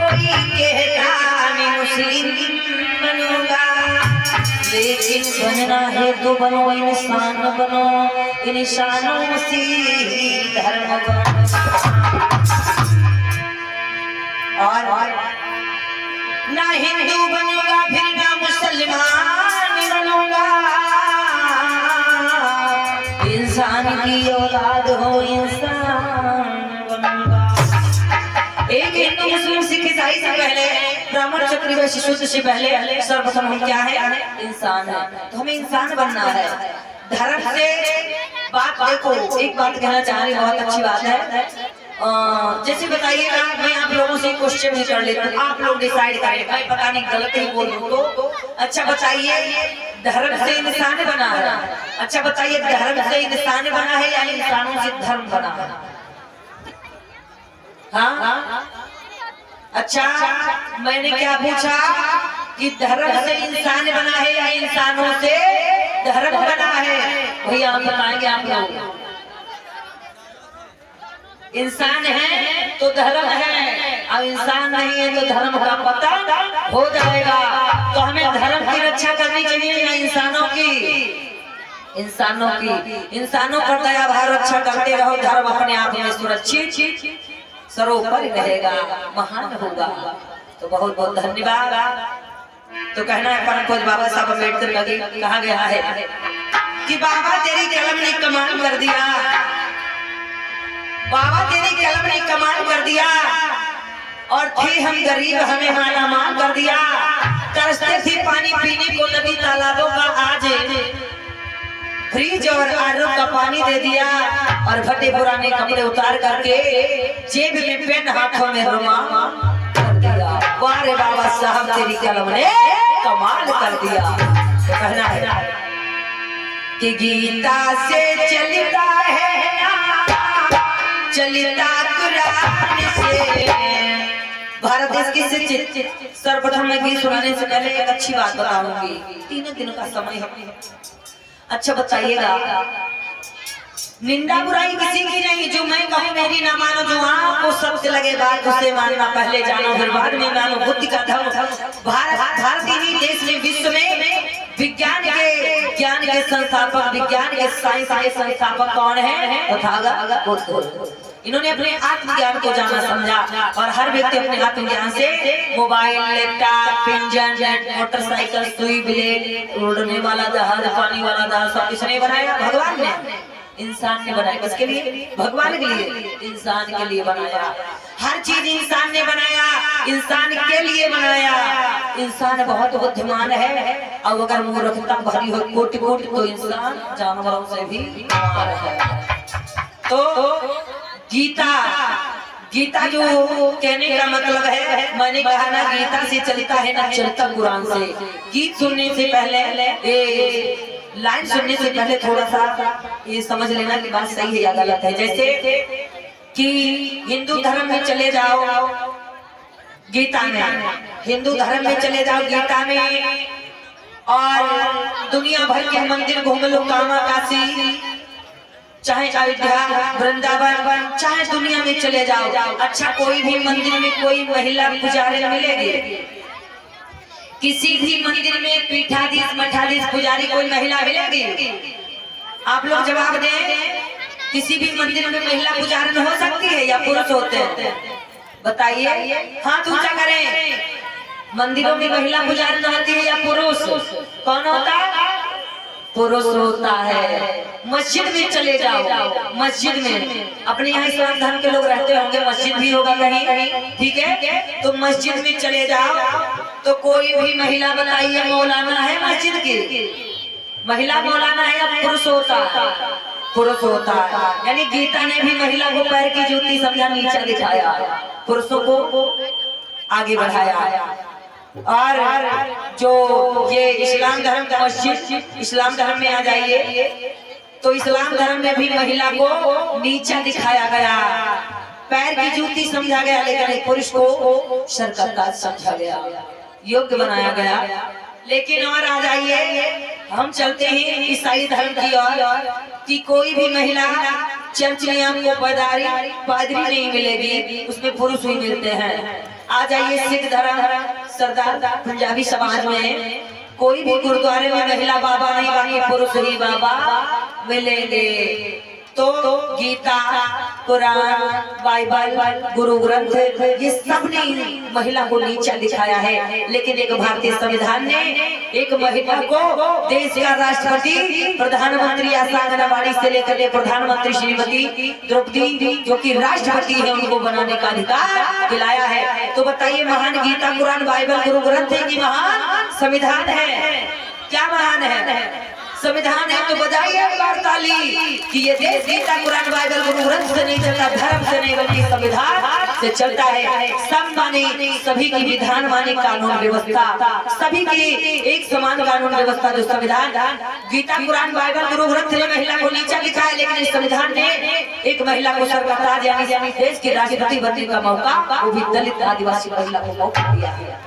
कोई कहता मैं मुस्लिम बनूंगा, लेकिन बनना है तो बनो इंसान बनो, इंसानों से धर्म बनो। और ना हिंदू बनूंगा फिर ना मुसलमान बनूंगा, इंसान की औलाद हो इंसान बनूंगा। एक हिंदू मुस्लिम सिख ईसाई से पहले ब्राह्मण क्षत्रिय वैश्य शूद्र से पहले सर्वप्रथम हम क्या है? इंसान है। तो हमें इंसान बनना है। धर्म से बात देखो, एक बात कहना चाह रही, बहुत अच्छी बात है। जैसे बताइएगा, मैं आप लोगों से क्वेश्चन ही कर लेता हूँ, आप लोग डिसाइड करें, मैं पता नहीं गलत ही बोल दूं तो। अच्छा बताइए, धर्म से इंसान बना है। अच्छा बताइए, धर्म से इंसान बना है या इंसानों से धर्म बना है? हाँ अच्छा, मैंने क्या पूछा कि धर्म से इंसान बना है या इंसानों से धर्म बना है? भैया आप बताएंगे। आप लोग इंसान है तो धर्म है, और इंसान नहीं है तो धर्म का पता हो जाएगा। तो हमें धर्म की रक्षा करनी चाहिए या इंसानों की? इंसानों की। इंसानों पर दया भाव रक्षा करते रहो, धर्म अपने आप में सुरक्षित सरोपर रहेगा, महान होगा। तो बहुत बहुत धन्यवाद। तो कहना है परम पूज्य बाबा साहब अम्बेडकर का कहा गया है कि बाबा तेरी कलम ने कमाल कर दिया, बाबा तेरी कलम ने कमाल कर दिया, और थे हम गरीब हमें माला माल कर दिया। तरसते थे पानी पीने को नदी तालाबों का, आज फ्रिज और आरओ का पानी दे दिया, और फटे पुराने कपड़े उतार करके जेब में पेन हाथों में रुमाल कर दिया। वाह रे बाबा साहब तेरी कलम ने कमाल कर दिया। तो कहना है कि गीता से चलता है चलता कुरान से। भारत देश की शिक्षित सर्वप्रथम मैं गीत सुनाने से पहले एक अच्छी बात बताऊंगी। 3 दिनों का समय है। अच्छा बताइएगा, निंदा बुराई किसी की नहीं, जो मैं कहूँ मेरी ना मानो, जो आपको सत्य लगे बात उसे मानना, पहले जानो फिर बाद में मानो, बुद्धि का धर्म। भारत ही देश में विश्व में विज्ञान के संस्थापक, विज्ञान के साइंस के संस्थापक कौन है? तथागत बुद्ध। इन्होंने अपने आत्मज्ञान को जाना समझा, और हर व्यक्ति अपने आत्मज्ञान से मोबाइल, लैपटॉप, इंजन, मोटरसाइकिल, सुई ब्लेड, उड़ने वाला जहाज, पानी वाला जहाज, सब किसने बनाया? भगवान ने। इंसान ने बनाया। किसके लिए? भगवान के लिए, इंसान के लिए बनाया। हर चीज इंसान ने बनाया, इंसान के लिए बनाया। इंसान बहुत बुद्धिमान है, और अगर मूर्खता भरी हो कोटि कोटि, तो इंसान जानवरों से भी कमाल है। तो गीता जो कहने का मतलब है, मैंने कहा ना गीता से चलता है ना चलता कुरान से। गीत सुनने से पहले, लाइन सुनने से पहले थोड़ा सा ये समझ लेना कि बात सही है या गलत है। जैसे कि हिंदू धर्म में चले जाओ, गीता में, हिंदू धर्म में चले जाओ गीता में, और दुनिया भर के मंदिर घूम लो, कामा काशी, चाहे अयोध्या, वृंदावन, चाहे दुनिया में चले जाओ। अच्छा कोई भी मंदिर में कोई महिला पुजारी मिलेगी? किसी भी मंदिर में पीठाधीश, मठाधीश, पुजारी कोई महिला मिलेगी? आप लोग जवाब दें। किसी भी मंदिर में महिला पुजारी हो सकती है या पुरुष होते हैं? बताइए, हाथ ऊंचा करें। मंदिरों में महिला पुजारी होती है या पुरुष? कौन होता है? पुरुष होता है। मस्जिद में चले जाओ, मस्जिद में, अपने यहाँ इस्लाम धर्म के लोग रहते होंगे, मस्जिद भी होगा कहीं, ठीक है? तो मस्जिद में चले जाओ तो कोई भी महिला, बताइए, मौलाना है मस्जिद की? महिला मौलाना है या पुरुष होता है? पुरुष होता है। यानी गीता ने भी महिला को पैर की जूती समझा, नीचा दिखाया, पुरुषों को आगे बढ़ाया। और जो ये इस्लाम धर्म का मस्जिद, इस्लाम धर्म में आ जाइए तो इस्लाम धर्म में भी महिला को नीचा दिखाया गया, पैर की जूती समझा गया, लेकिन पुरुष को सर का ताज समझा गया, योग्य बनाया गया। लेकिन और आ जाइए, हम चलते हैं ईसाई धर्म की ओर कि कोई भी महिला चर्च में हमको पादरी नहीं मिलेगी, उसमें पुरुष ही मिलते हैं। आ जाइए सिख धर्म सरदार पंजाबी समाज में कोई भी गुरुद्वारे में महिला बाबा नहीं, बाकी पुरुष ही बाबा मिलेंगे। तो गीता, कुरान, बाइबल, गुरु ग्रंथ, ये सब ने महिला को नीचा दिखाया है। लेकिन एक भारतीय संविधान ने एक महिला को देश का राष्ट्रपति, प्रधानमंत्री आंगनबाड़ी से लेकर प्रधानमंत्री श्रीमती द्रौपदी जो कि राष्ट्रपति है, उनको बनाने का अधिकार दिलाया है। तो बताइए, महान गीता, कुरान, बाइबल, गुरु ग्रंथ है कि महान संविधान है? क्या महान है? संविधान है। तो बजाइए एक बार ताली कि ये देश गीता, कुरान, बाइबल, गुरु ग्रंथ से नहीं चलता, धर्म से नहीं, बल्कि संविधान से चलता है। सब माने, सभी की विधान माने, कानून व्यवस्था सभी की एक समान कानून व्यवस्था जो संविधान। गीता, कुरान, बाइबल, गुरु ग्रंथ ने महिला को नीचा दिखाया, लेकिन इस संविधान ने एक महिला को सर्वताज यानी देश की राष्ट्रपति बनने का मौका, वो भी दलित आदिवासी महिला को मौका दिया है।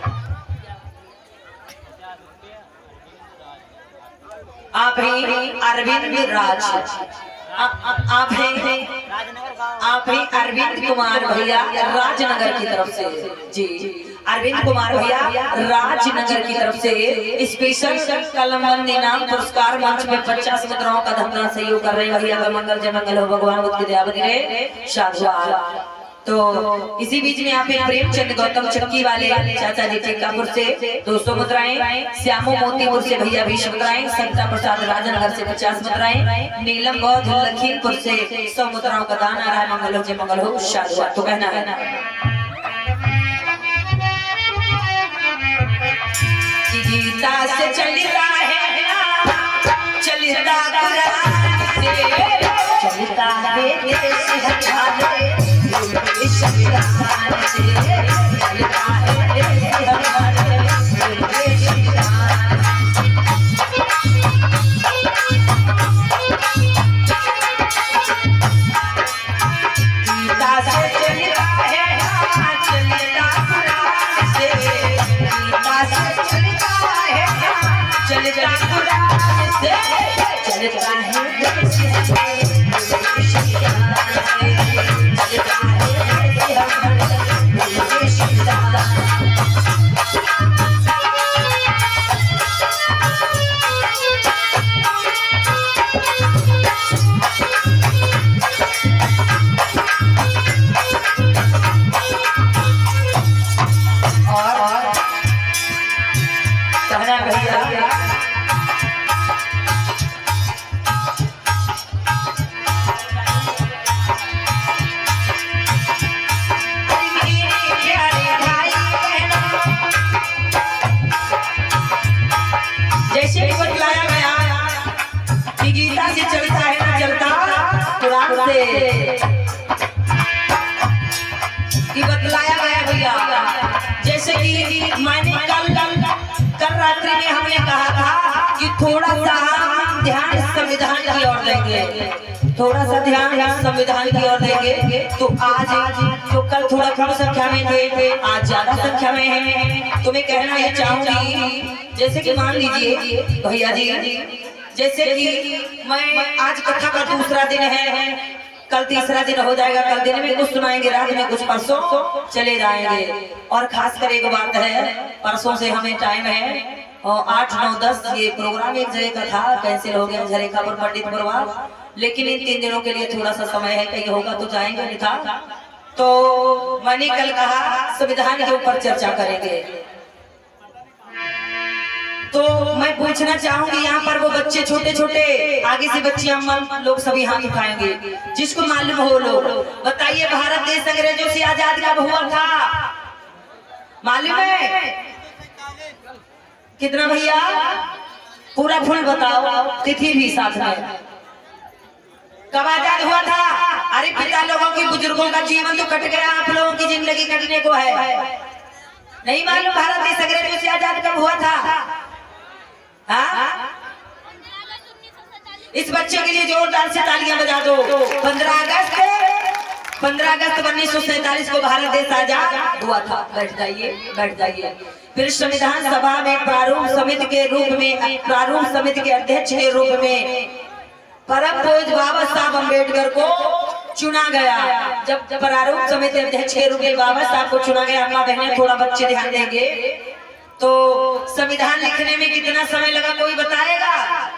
आप ही अरविंद राज, आप ही अरविंद कुमार भैया राजनगर की तरफ से, जी अरविंद कुमार भैया राजनगर की तरफ से स्पेशल कलमबंद इनाम पुरस्कार मंच में 50 मुद्राओं का धन्यवाद सहयोग कर रहे हैं। भैया का मंगल जय मंगल हो, भगवान बुद्ध की दया बनी रहे, शाबाश। तो इसी बीच में यहाँ पे प्रेमचंद गौतम चक्की वाले चाचा जी टीकापुर से 200 मुद्राएं, श्यामो मोतीपुर से भैया 20 मुद्राएं, सविता प्रसाद राजनगर से 50 मुद्राएं, नीलम बौद्ध लखीमपुर से 100 मुद्राओं का दान आ रहा है। मंगल हो जय मंगल हो, शाबाश। तो कहना है गीता से चलता है, चलता चलता बतलाया गया भैया। जैसे कि मैंने कल रात्रि में हमने कहा था कि थोड़ा सा ध्यान संविधान की ओर देंगे, थोड़ा सा ध्यान संविधान की ओर देंगे। तो आज तो कल थोड़ा कम संख्या में थे, आज ज्यादा संख्या में है। तो मैं कहना ये चाहूंगी, जैसे कि मान लीजिए भैया जी, जैसे कि मैं आज कथा का दूसरा दिन है, कल तीसरा दिन हो जाएगा, कल दिन में कुछ सुनाएंगे, रात में कुछ, परसों चले जाएंगे। और खास कर एक बात है, परसों से हमें टाइम है और 8, 9, 10 ये प्रोग्राम एक जगह का था, कैंसिल हो गया झरेखापुर पंडितपुर, लेकिन इन 3 दिनों के लिए थोड़ा सा समय है, कहीं होगा तो जाएंगे, नहीं था। तो मैंने कल कहा संविधान के ऊपर चर्चा करेंगे। तो मैं पूछना चाहूंगी यहाँ पर वो बच्चे छोटे छोटे, आगे से बच्चियां लोग सभी हाथ उठाएंगे, जिसको मालूम हो लोग बताइए, भारत देश अंग्रेजों से आजाद कब हुआ था? मालूम है कितना भैया? पूरा फुल बताओ, तिथि भी साथ में। कब आजाद हुआ था? अरे पिता लोगों की, बुजुर्गों का जीवन तो कट गया, आप लोगों की जिंदगी कटने को है। नहीं मालूम भारत देश अंग्रेजों से आजाद कब हुआ था? इस बच्चे के लिए जोरदार से तालियां बजा दो। 15 अगस्त 1947 को भारत देश आजाद हुआ था। बैठ जाइए, बैठ जाइए। फिर संविधान सभा में प्रारूप समिति के रूप में, प्रारूप समिति के अध्यक्ष के रूप में परम पूज्य बाबा साहब अम्बेडकर को चुना गया। जब प्रारूप समिति अध्यक्ष के रूप में बाबा साहब को चुना गया, अम्मा बहने थोड़ा बच्चे ध्यान देंगे, तो संविधान लिखने में कितना समय लगा कोई बताएगा?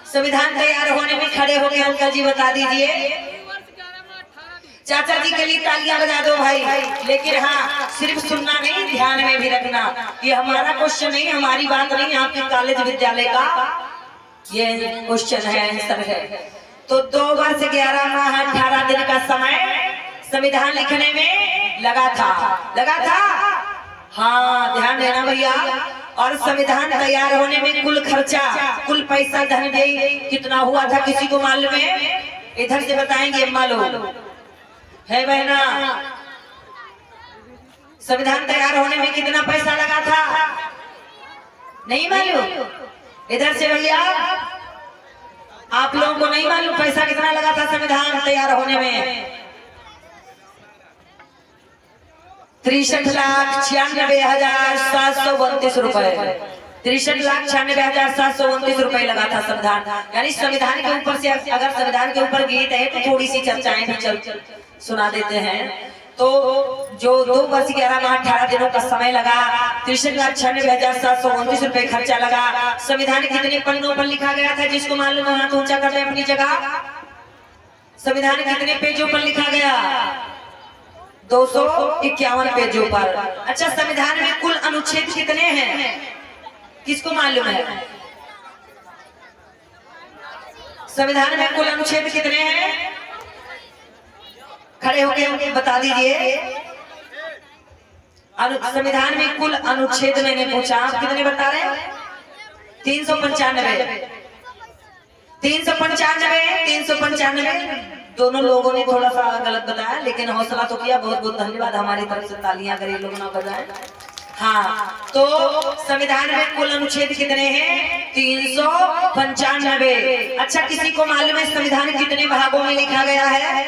संविधान तैयार होने में खड़े हो गए अंकल जी, बता दीजिए। चाचा जी के लिए तालियां बजा दो भाई। लेकिन हाँ, सिर्फ सुनना नहीं, ध्यान में भी रखना। ये हमारा क्वेश्चन नहीं, हमारी बात नहीं, आपके कॉलेज विद्यालय का ये क्वेश्चन है, आंसर है। तो 2 वर्ष 11 माह 18 दिन का समय संविधान लिखने में लगा था। हाँ, ध्यान देना भैया। और संविधान तैयार होने में कुल खर्चा, कुल पैसा धन व्यय कितना हुआ था, किसी को मालूम है? इधर से बताएंगे अम्मा लोग, है बहना? संविधान तैयार होने में कितना पैसा लगा था, नहीं मालूम? इधर से भैया, आप लोगों को नहीं मालूम पैसा कितना लगा था संविधान तैयार होने में? 63,96,729 रुपए। 63,96,729 रुपए लगा था संविधान। यानी संविधान के ऊपर से अगर संविधान के ऊपर गीत है तो थोड़ी सी चर्चाएं भी सुना देते हैं। तो जो 2 वर्ष 11 माह 18 दिनों का समय लगा, 63,96,729 रुपए खर्चा लगा। संविधान कितने पन्नों पर लिखा गया था, जिसको मालूम है हाथ ऊंचा कर दे अपनी जगह। संविधान कितने पेजों पर लिखा गया? 251 पेजों पर। अच्छा, संविधान में कुल अनुच्छेद कितने हैं, किसको मालूम है? संविधान में कुल अनुच्छेद कितने हैं? खड़े होके बता दीजिए। संविधान में कुल अनुच्छेद मैंने पूछा, आप कितने बता रहे हैं? 395। 395 दोनों लोगों ने थोड़ा सा गलत बताया, लेकिन हौसला तो किया। बहुत बहुत धन्यवाद, हमारी तरफ से तालियां करें, लोग ना बजाएं। हाँ, तो संविधान में कुल अनुच्छेद कितने हैं? 395। अच्छा, किसी को मालूम है संविधान कितने भागों में लिखा गया है?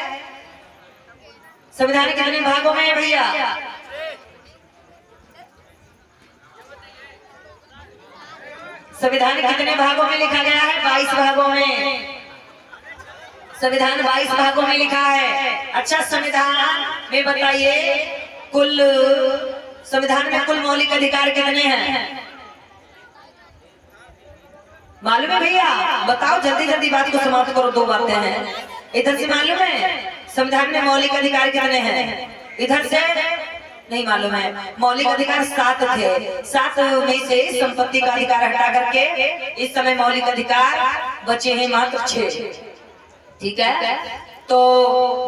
संविधान कितने भागों में है भैया? संविधान कितने भागों में लिखा गया है? 22 भागों में। संविधान 22 भागों में लिखा है। अच्छा, संविधान में बताइए कुल, संविधान में कुल मौलिक अधिकार कितने हैं, मालूम है भैया? बताओ, जल्दी जल्दी बात को समाप्त करो, 2 बातें हैं। इधर से मालूम है संविधान में मौलिक अधिकार कितने हैं? इधर से नहीं मालूम है। मौलिक अधिकार 7 थे, 7 में से संपत्ति का अधिकार हटा करके इस समय मौलिक अधिकार बचे हैं मात्र 6। ठीक है, तो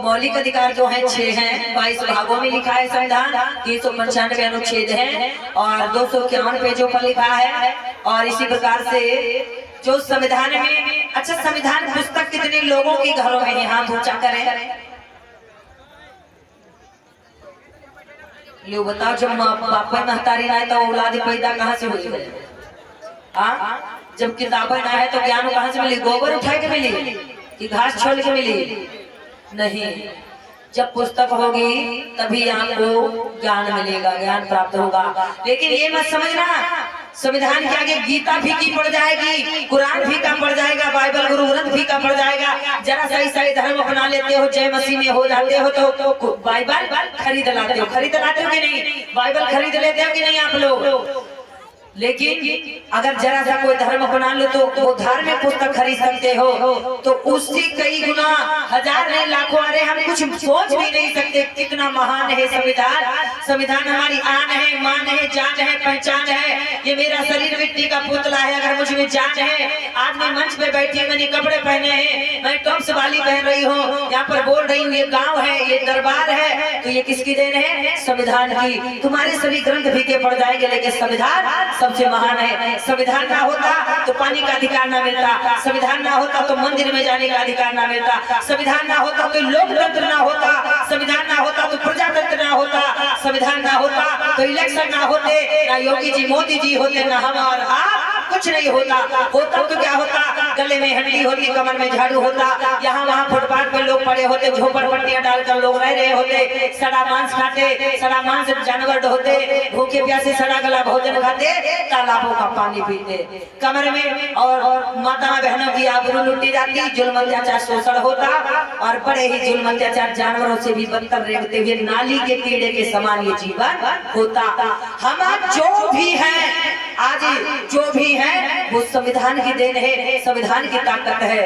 मौलिक अधिकार जो है 6 हैं। 22 भागों में लिखा है संविधान, 395 अनुच्छेद हैं और 251 पेजों पर लिखा है। और इसी प्रकार से जो संविधान में, अच्छा, संविधान पुस्तक कितने लोगों के घरों में है? हाथ ऊंचा करें। लो बताओ, जब बापा महतारी ना है तो औलाद पैदा कहाँ से हुई है? जब किताबें ना है तो ज्ञान कहाँ से मिली? गोबर उठा के मिली कि घास छोड़ के मिली? नहीं, जब पुस्तक होगी तभी आपको ज्ञान मिलेगा, ज्ञान प्राप्त होगा। लेकिन ये मत समझना संविधान के आगे गीता फीकी पड़ जाएगी, कुरान फीका पड़ जाएगा, बाइबल गुरु ग्रंथ फीका पड़ जाएगा। जरा सा ईसाई धर्म अपना लेते हो, जय मसीह में हो जाते हो तो बाइबल खरीद लाते हो कि नहीं? बाइबल खरीद लेते हो कि नहीं आप लोग? लेकिन अगर जरा सा कोई धर्म अपना लो तो वो धार्मिक पुस्तक खरीद सकते हो, तो उससे कई गुना, हजार नहीं लाखों, अरे हम कुछ सोच भी नहीं सकते कितना महान है संविधान। संविधान हमारी आन है, मान है, जान है, पहचान है। ये मेरा शरीर मिट्टी का पुतला है, अगर मुझ में जान है। आज मैं मंच पे बैठी, मैंने कपड़े पहने हैं, मैं टॉप्स वाली पहन रही हूँ, यहाँ पर बोल रही हूँ, ये गाँव है, ये दरबार है, तो ये किसकी देन है? संविधान की। तुम्हारे सभी ग्रंथ फीके पड़ जाएंगे, लेकिन संविधान सबसे महान है। संविधान ना होता तो पानी का अधिकार ना मिलता, संविधान ना होता तो मंदिर में जाने का अधिकार ना मिलता, संविधान ना होता तो लोकतंत्र ना होता, संविधान ना होता तो प्रजातंत्र ना होता, संविधान ना होता तो इलेक्शन ना होते, ना योगी जी मोदी जी होते, ना हम और आप, कुछ नहीं होता। होता तो क्या होता? गले में हंडी होती, कमर में झाड़ू होता, यहाँ वहाँ फुटपाथ पर लोग पड़े होते, झोपड़पट्टियां डालकर लोग रह रहे होते, सड़ा मांस खाते, सड़ा मांस जानवर ढोते, भूखे प्यासे सड़ा गला भोजन खाते, तालाबों का पानी पीते, कमर में और माता बहनों की आबरू लूटी जाती, जुल्म अत्याचार शोषण होता और बड़े ही जुल्म अत्याचार जानवरों से भी बदतर रेंगते हुए नाली के कीड़े के समान ये जीवन होता। हम जो भी हैं, आज जो भी हैं वो संविधान की देन है, संविधान की ताकत है।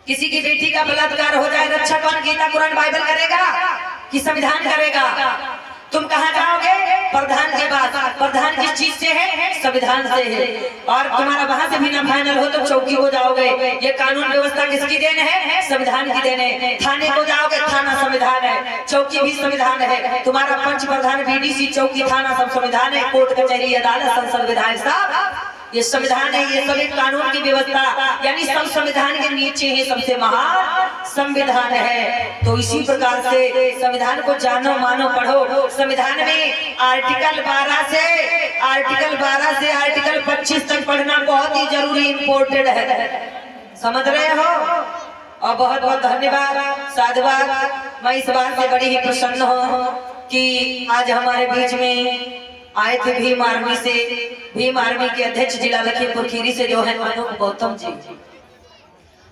किसी की बेटी का बलात्कार हो जाए, रक्षा कौन गीता कुरान बाइबल करेगा कि संविधान करेगा? तुम कहाँ जाओगे? प्रधान के पास। प्रधान किस चीज से है? संविधान से है। और तुम्हारा वहां से भी ना फाइनल हो तो चौकी को जाओगे। ये कानून व्यवस्था किसकी देन है? संविधान की देन है। थाने को जाओगे, थाना संविधान है, चौकी भी संविधान है। तुम्हारा पंच प्रधान, बीडीसी, चौकी, थाना सब संविधान है। कोर्ट कचहरी अदालत संसद विधायक साहब ये संविधान है। ये सभी कानून की व्यवस्था, यानी सब संविधान के नीचे ही सबसे महान संविधान है। तो इसी प्रकार से संविधान को जानो, मानो, पढ़ो। संविधान में आर्टिकल 12 से आर्टिकल 25 तक पढ़ना बहुत ही जरूरी, इम्पोर्टेंट है। समझ रहे हो? और बहुत बहुत धन्यवाद, साधुवाद। मैं इस बात से बड़ी ही प्रसन्न हूँ कि आज हमारे बीच में आए थे भीम आर्मी से, भीम आर्मी के अध्यक्ष जिला लखीमपुर खीरी से जो है अनूप गौतम जी।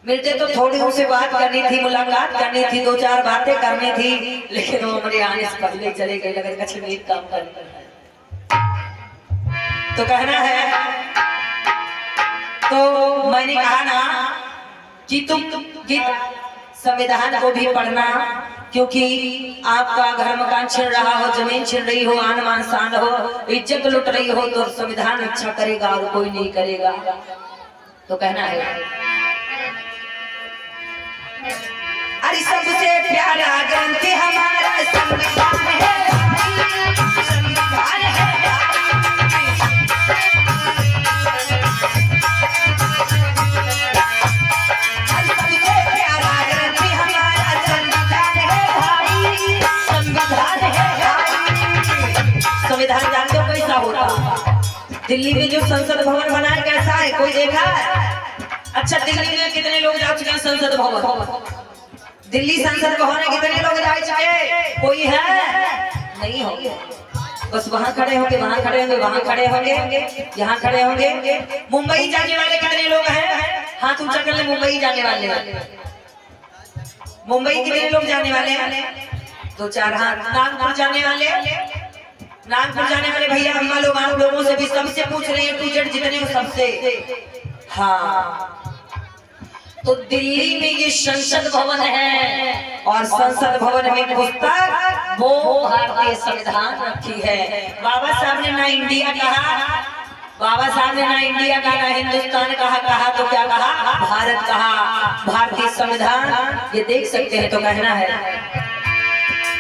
मिलते तो थोड़ी उनसे बात करनी थी, मुलाकात करनी थी, 2-4 बातें करनी थी, लेकिन वो हमारे आने से पहले चले गए। लगे कश्मीर काम करना है तो कहना है। तो मैंने कहा ना कि तुम संविधान को भी पढ़ना, क्योंकि आपका घर मकान छिड़ रहा हो, जमीन छिड़ रही हो, आन मान शान हो, इज्जत लुट रही हो, तो संविधान अच्छा करेगा और कोई नहीं करेगा। तो कहना है अरे सबसे प्यारा ग्रंथ हमारा संविधान है, संविधान है। संविधान जानते हो कैसा होता? दिल्ली में जो संसद भवन बना है कैसा है, कोई देखा है? अच्छा, दिल्ली में कितने लोग जा चुके हैं संसद भवन? दिल्ली संसद भवन में कितने लोग जा चुके? कोई है? नहीं होंगे। बस वहाँ खड़े होंगे, वहाँ खड़े होंगे, वहाँ खड़े होंगे, यहाँ खड़े होंगे। मुंबई जाने वाले कितने लोग हैं? हाथ ऊंचा कर ले। मुंबई जाने वाले, मुंबई कितने लोग जाने वाले हैं? 2-4 हाथ। नागपुर जाने वाले, नागपुर जाने वाले भैया अम्मा लोग, आप लोगों से भी सबसे पूछ रहे हैं, टू जेड जितने हो सबसे। हाँ, तो दिल्ली में ये संसद भवन है और संसद भवन में पुस्तक वो भारतीय संविधान रखी है। बाबा साहब ने ना इंडिया कहा, बाबा साहब ने ना इंडिया कहा, ना हिंदुस्तान कहा तो क्या कहा? भारत कहा। भारतीय संविधान ये देख सकते हैं। तो कहना है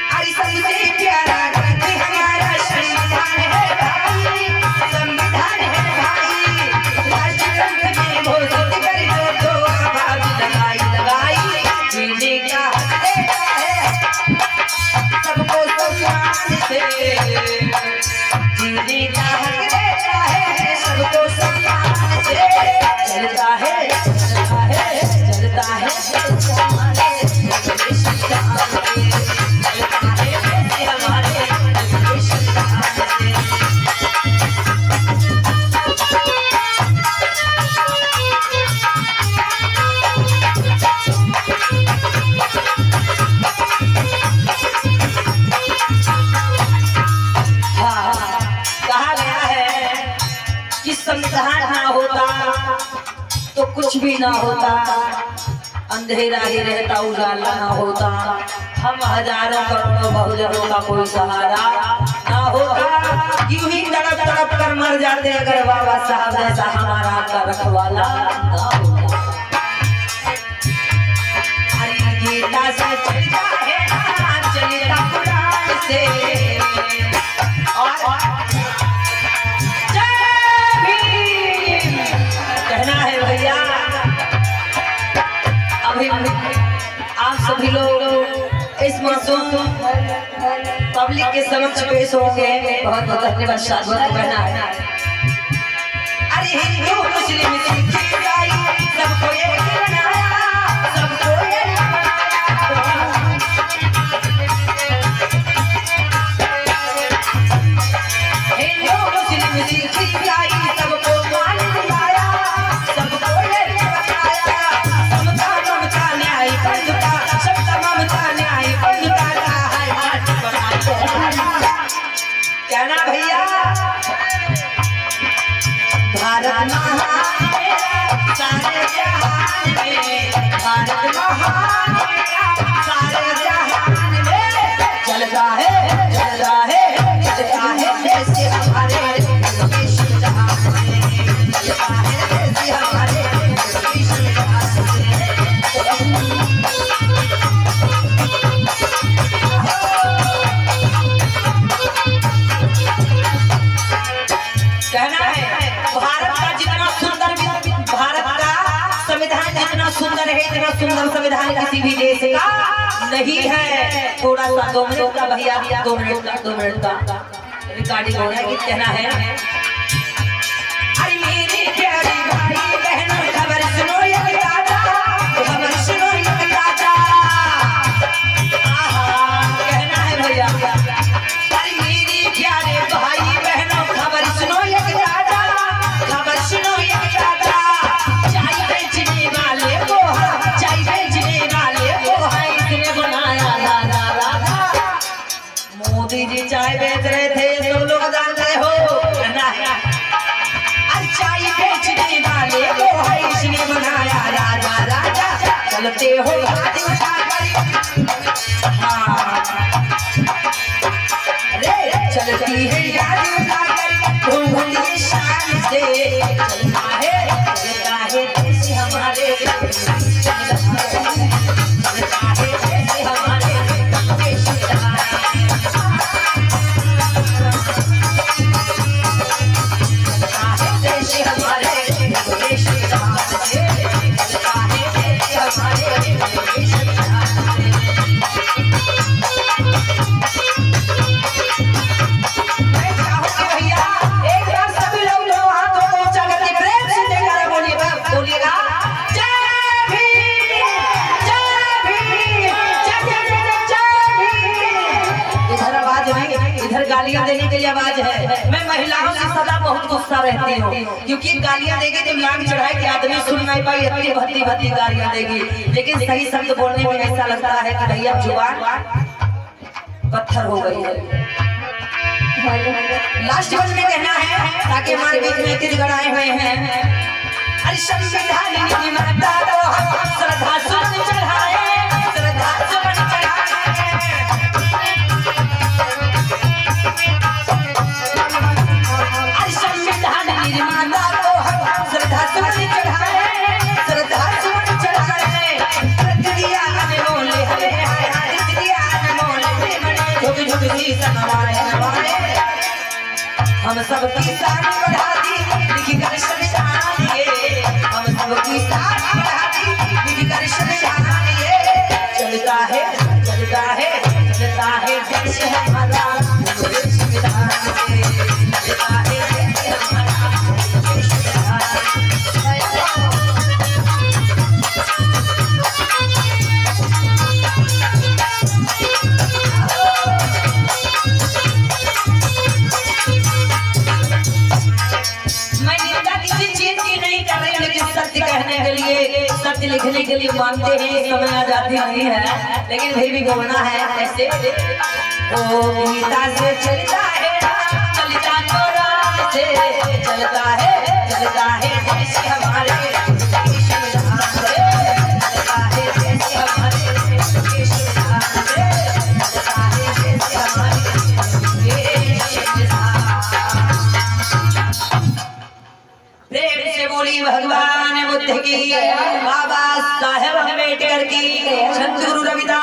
अरे सबसे प्यारा ग्रंथ हमारा संविधान है भाई, संविधान है भाई। राष्ट्र ग्रंथ में घोषित कर दो आवाज लगाई, जीने का हक देता है सबको सम्मान से, जीने का हक देता है सबको सम्मान से। चलता है चलता है चलता है तो कुछ भी ना होता, अंधेरा ही रहता, उजाला ना होता। हम हजारों करोड़ों बहुजनों का कोई सहारा ना होता। यूं ही तड़प तड़प कर मर जाते अगर बाबा साहब जैसा हमारा आपका रखवाला ना होता। गीता से चलता है, चलता कुरान से, और कहना है भैया। अभी आप सभी लोग इस मासूम पब्लिक के समक्ष पेश होंगे। बहुत बहुत धन्यवाद। साधुवाद कहना है अरे हिंदू मुस्लिम सिख ईसाई भैया भारत महान मेरा सारे जहान में, भारत महान मेरा सारे जहान में, चलता है चलता है चलता है जैसे हमारे देश जहान में, चलता है जैसे हमारे देश जहान में। कहना है भारत का जितना सुंदर, भारत का संविधान जितना सुंदर है, इतना सुंदर संविधान किसी भी देश का नहीं है। थोड़ा सा 2 मिनट का भैया, 2 मिनट का रिकॉर्डिंग हो रहा है। कहना है अरे मेरे प्यारे भाई बहनों खबर सुनो ये दादा, खबर सुनो ये दादा। कहना है भैया अरे मेरे प्यारे भाई बहनों खबर सुनो ये दादा, खबर सुनो ये दादा। चाय बेचने वाले को है, चाय बेचने वाले को है इसने बनाया राधा राधा। मोदी जी चाय बेच रहे थे, सब लोग जानते हो ना। अरे चाय बेचने वाले को है इसने बनाया राजा राजा। चलते हो हाथ उठा कर, हाँ अरे चलती है याद उठा कर घूंघट शान से, चलता है देश हमारे, चलता है देश हमारे देश का। इधर गालियां देने के लिए आवाज है। मैं महिलाओं से सदा बहुत गुस्सा रहती हूँ, क्योंकि गालियां देगी तो लांग चढ़ाए कि आदमी सुन नहीं पाई, इतनी भद्दी भद्दी गालियां देगी। लेकिन सही शब्द बोलने में ऐसा लगता है कि भैया जुबान पत्थर हो गई है। लास्ट वर्ड में कहना है ताकि हमारे बीच में तीर गड़ाए हुए हैं। अरे संविधान निर्माता को हम श्रद्धा सुमन चढ़ाए, श्रद्धा सुमन चढ़ाए। अरे संविधान निर्माता को हम श्रद्धा सुमन चढ़ाए, श्रद्धा सुमन चढ़ाए। रख दिया अनमोल हमें, रख दिया अनमोल हमें, झुक झुक सी सनवाए हमारे। हम सबकी शान बढ़ा दी लिख कर शमशान ये, हम सबकी शान बढ़ा दी लिख कर शमशान ये। चलता है चलता है चलता है देश हमारा देश विधान से, चलता है देश हमारा देश विधान। सत्य कहने के लिए, सत्य लिखने के लिए मानते हैं, समय आ जाती नहीं है, लेकिन फिर भी बोलना है ऐसे। ओ गीता से चलता है, चलता तो राम से, चलता है देश हमारे देश विधान से, चलता है देश हमारे देश विधान से, चलता है देश हमारे देश विधान। प्रेम से बोली भगवान बुद्ध की, बाबा साहेब अम्बेडकर की, संत गुरु रविदास